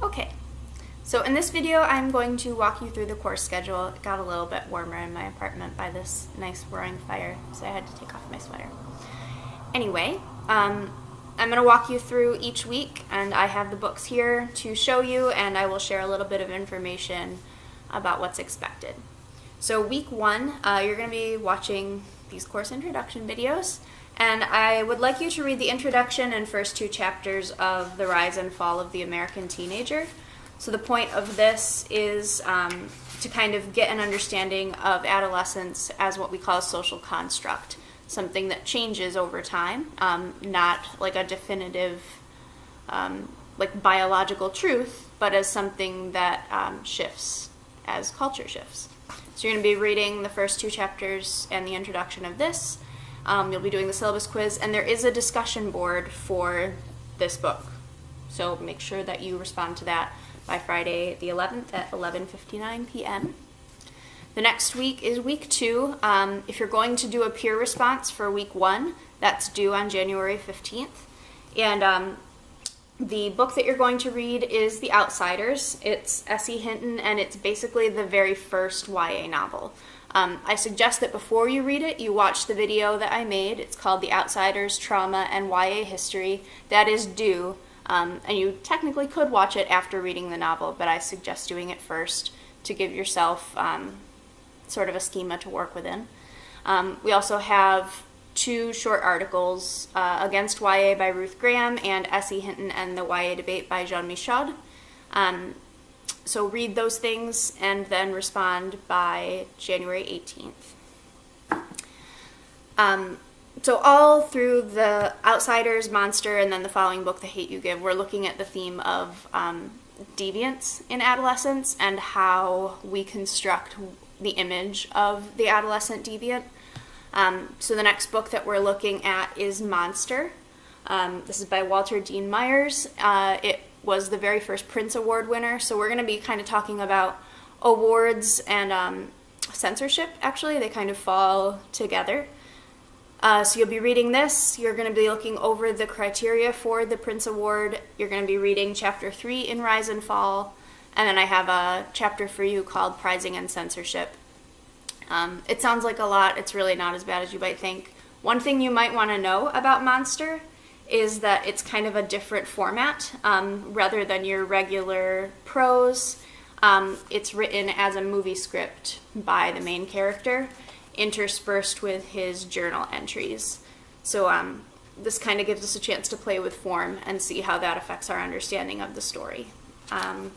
Okay, so in this video I'm going to walk you through the course schedule. It got a little bit warmer in my apartment by this nice roaring fire, so I had to take off my sweater. Anyway, I'm going to walk you through each week, and I have the books here to show you, and I will share a little bit of information about what's expected. So week 1, you're going to be watching these course introduction videos, and I would like you to read the introduction and first 2 chapters of The Rise and Fall of the American Teenager. So the point of this is to kind of get an understanding of adolescence as what we call a social construct, something that changes over time, not like a definitive like biological truth, but as something that shifts as culture shifts. So you're going to be reading the first 2 chapters and the introduction of this. You'll be doing the syllabus quiz, and there is a discussion board for this book. So make sure that you respond to that by Friday the 11th at 11:59 p.m. The next week is week 2. If you're going to do a peer response for week 1, that's due on January 15th. And the book that you're going to read is The Outsiders. It's S.E. Hinton, and it's basically the very first YA novel. I suggest that before you read it, you watch the video that I made. It's called The Outsiders, Trauma, and YA History. That is due, and you technically could watch it after reading the novel, but I suggest doing it first to give yourself sort of a schema to work within. We also have 2 short articles, Against YA by Ruth Graham and S.E. Hinton and the YA Debate by Jean Michaud. So read those things and then respond by January 18th. So all through The Outsiders, Monster, and then the following book, The Hate U Give, we're looking at the theme of deviance in adolescence and how we construct the image of the adolescent deviant. So the next book that we're looking at is Monster. This is by Walter Dean Myers. It was the very first Prince Award winner, so we're going to be kind of talking about awards and censorship, actually. They kind of fall together. So you'll be reading this. You're going to be looking over the criteria for the Prince Award. You're going to be reading Chapter 3 in Rise and Fall, and then I have a chapter for you called Prizing and Censorship. It sounds like a lot. It's really not as bad as you might think. One thing you might want to know about Monster is that it's kind of a different format. Rather than your regular prose, it's written as a movie script by the main character, interspersed with his journal entries. So this kind of gives us a chance to play with form and see how that affects our understanding of the story. All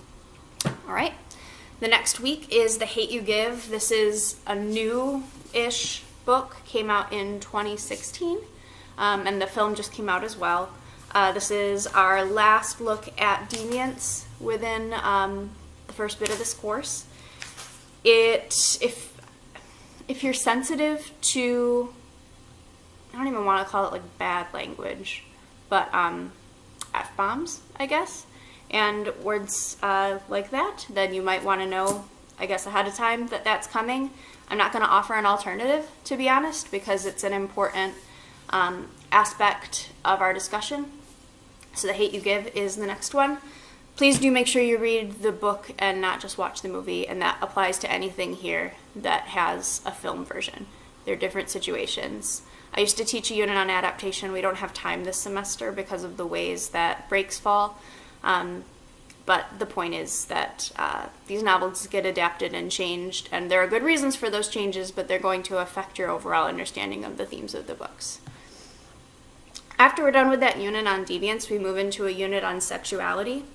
right. The next week is The Hate U Give. This is a new-ish book, came out in 2016, and the film just came out as well. This is our last look at deviance within the first bit of this course. If you're sensitive to, I don't even want to call it like bad language, but F-bombs, I guess, and words like that, then you might want to know, I guess, ahead of time that that's coming. I'm not going to offer an alternative, to be honest, because it's an important aspect of our discussion. So The Hate U Give is the next one. Please do make sure you read the book and not just watch the movie, and that applies to anything here that has a film version. They're different situations. I used to teach a unit on adaptation. We don't have time this semester because of the ways that breaks fall. But the point is that these novels get adapted and changed, and there are good reasons for those changes, but they're going to affect your overall understanding of the themes of the books. After we're done with that unit on deviance, we move into a unit on sexuality.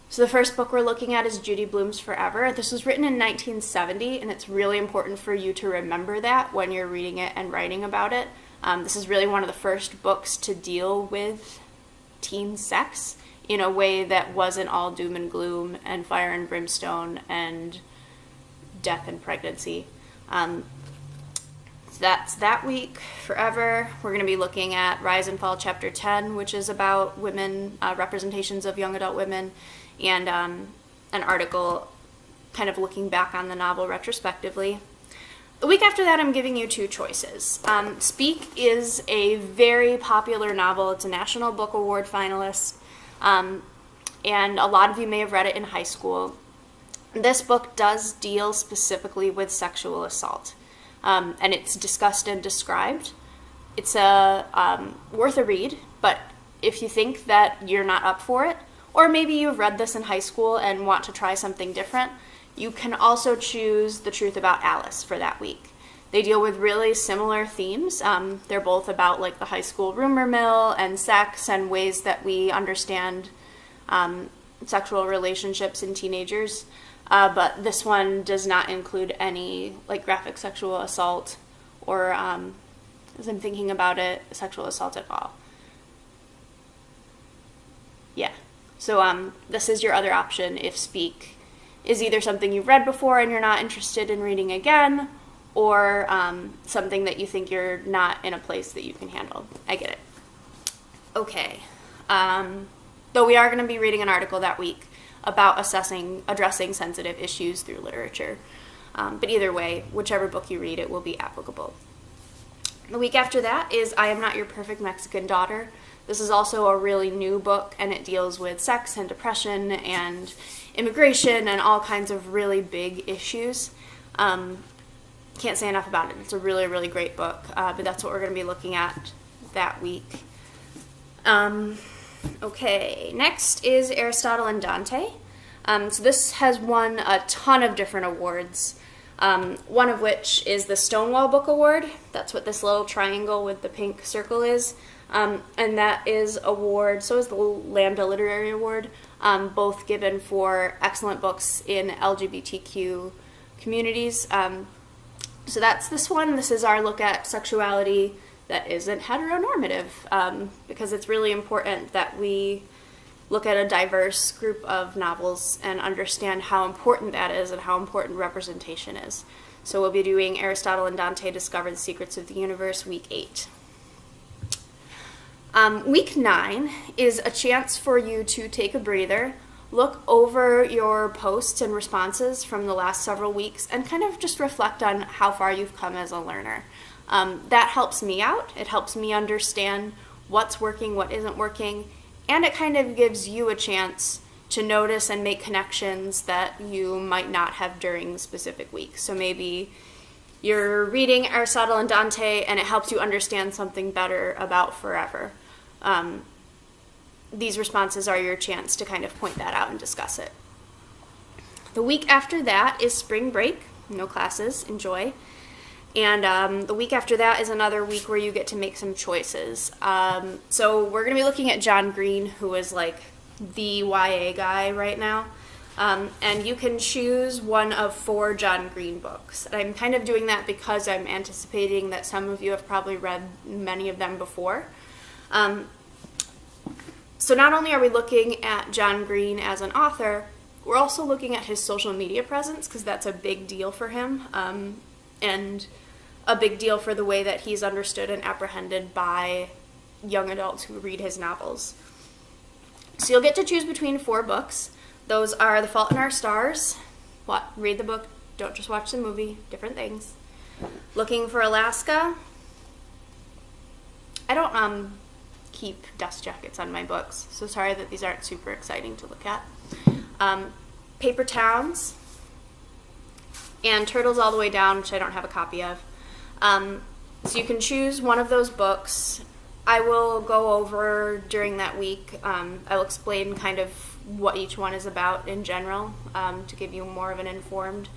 So the first book we're looking at is Judy Blume's Forever. This was written in 1970, and it's really important for you to remember that when you're reading it and writing about it. This is really one of the first books to deal with teen sex in a way that wasn't all doom and gloom and fire and brimstone and death and pregnancy. So that's that week. Forever, we're going to be looking at Rise and Fall Chapter 10, which is about women, representations of young adult women, and an article kind of looking back on the novel retrospectively. The week after that, I'm giving you 2 choices. Speak is a very popular novel. It's a National Book Award finalist. and a lot of you may have read it in high school. This book does deal specifically with sexual assault, and it's discussed and described. It's worth a read, but if you think that you're not up for it, or maybe you've read this in high school and want to try something different, you can also choose The Truth About Alice for that week. They deal with really similar themes. They're both about like the high school rumor mill and sex and ways that we understand sexual relationships in teenagers. But this one does not include any like graphic sexual assault or, as I'm thinking about it, sexual assault at all. Yeah. So this is your other option if Speak is either something you've read before and you're not interested in reading again, or something that you think you're not in a place that you can handle. I get it. Okay. Though we are going to be reading an article that week about addressing sensitive issues through literature. But either way, whichever book you read, it will be applicable. The week after that is I Am Not Your Perfect Mexican Daughter. This is also a really new book, and it deals with sex and depression and immigration and all kinds of really big issues. Can't say enough about it. It's a really, really great book, but that's what we're going to be looking at that week. Okay, next is Aristotle and Dante. So this has won a ton of different awards, one of which is the Stonewall Book Award. That's what this little triangle with the pink circle is. And that is award, so is the Lambda Literary Award, both given for excellent books in LGBTQ communities. So that's this one. This is our look at sexuality that isn't heteronormative, because it's really important that we look at a diverse group of novels and understand how important that is and how important representation is. So we'll be doing Aristotle and Dante Discover the Secrets of the Universe, Week 8. Week 9 is a chance for you to take a breather, look over your posts and responses from the last several weeks, and kind of just reflect on how far you've come as a learner. That helps me out. It helps me understand what's working, what isn't working, and it kind of gives you a chance to notice and make connections that you might not have during specific weeks. So maybe you're reading Aristotle and Dante and it helps you understand something better about Forever. These responses are your chance to kind of point that out and discuss it. The week after that is spring break, no classes, enjoy. And the week after that is another week where you get to make some choices. So we're going to be looking at John Green, who is like the YA guy right now. And you can choose one of 4 John Green books. And I'm kind of doing that because I'm anticipating that some of you have probably read many of them before. So not only are we looking at John Green as an author, we're also looking at his social media presence, because that's a big deal for him, and a big deal for the way that he's understood and apprehended by young adults who read his novels. So you'll get to choose between 4 books. Those are The Fault in Our Stars. Read the book, don't just watch the movie, different things. Looking for Alaska. I don't keep dust jackets on my books, so sorry that these aren't super exciting to look at. Paper Towns, and Turtles All the Way Down, which I don't have a copy of. So you can choose one of those books. I will go over during that week. I'll explain kind of what each one is about in general, to give you more of an informed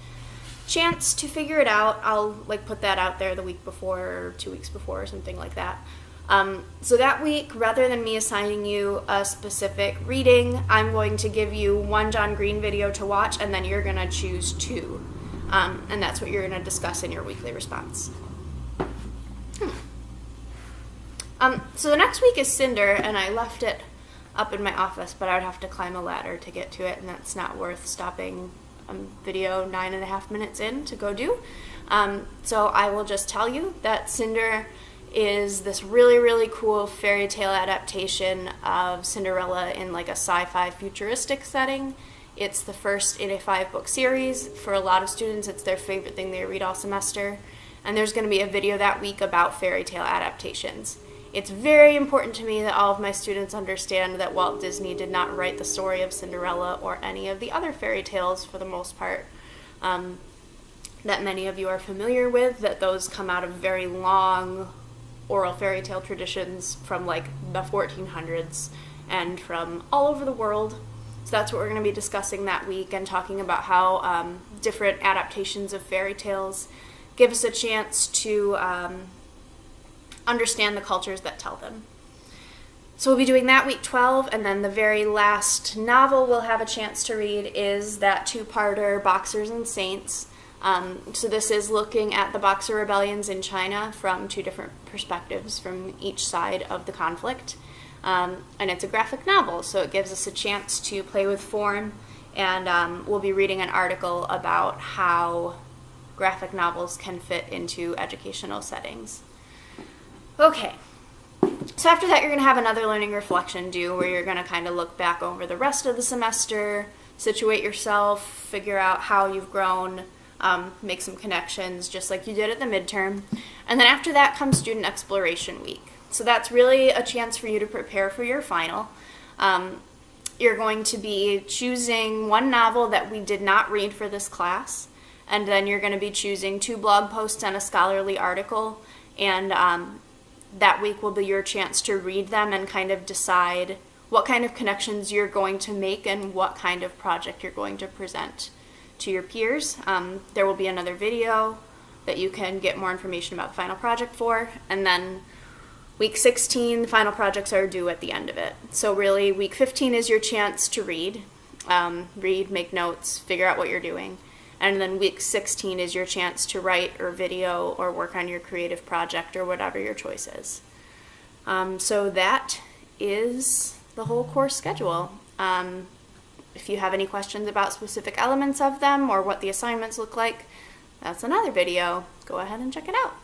chance to figure it out. I'll put that out there the week before or 2 weeks before or something like that. So that week, rather than me assigning you a specific reading, I'm going to give you one John Green video to watch, and then you're going to choose 2. And that's what you're going to discuss in your weekly response. So the next week is Cinder, and I left it up in my office, but I would have to climb a ladder to get to it, and that's not worth stopping a video 9.5 minutes in to go do. So I will just tell you that Cinder is this really, really cool fairy tale adaptation of Cinderella in a sci-fi futuristic setting. It's the first in a 5-book series. For a lot of students, it's their favorite thing they read all semester. And there's going to be a video that week about fairy tale adaptations. It's very important to me that all of my students understand that Walt Disney did not write the story of Cinderella or any of the other fairy tales for the most part that many of you are familiar with, that those come out of very long oral fairy tale traditions from like the 1400s and from all over the world. So that's what we're going to be discussing that week, and talking about how different adaptations of fairy tales give us a chance to understand the cultures that tell them. So we'll be doing that week 12, and then the very last novel we'll have a chance to read is that two-parter Boxers and Saints. So this is looking at the Boxer rebellions in China from two different perspectives from each side of the conflict. And it's a graphic novel, so it gives us a chance to play with form, and we'll be reading an article about how graphic novels can fit into educational settings. Okay, so after that you're going to have another learning reflection due, where you're going to kind of look back over the rest of the semester, situate yourself, figure out how you've grown, make some connections just like you did at the midterm. And then after that comes student exploration week. So that's really a chance for you to prepare for your final. You're going to be choosing one novel that we did not read for this class, and then you're going to be choosing 2 blog posts and a scholarly article, and that week will be your chance to read them and kind of decide what kind of connections you're going to make and what kind of project you're going to present to your peers. There will be another video that you can get more information about the final project for, and then week 16, the final projects are due at the end of it. So really, week 15 is your chance to read, make notes, figure out what you're doing. And then week 16 is your chance to write or video or work on your creative project or whatever your choice is. So that is the whole course schedule. If you have any questions about specific elements of them or what the assignments look like, that's another video. Go ahead and check it out.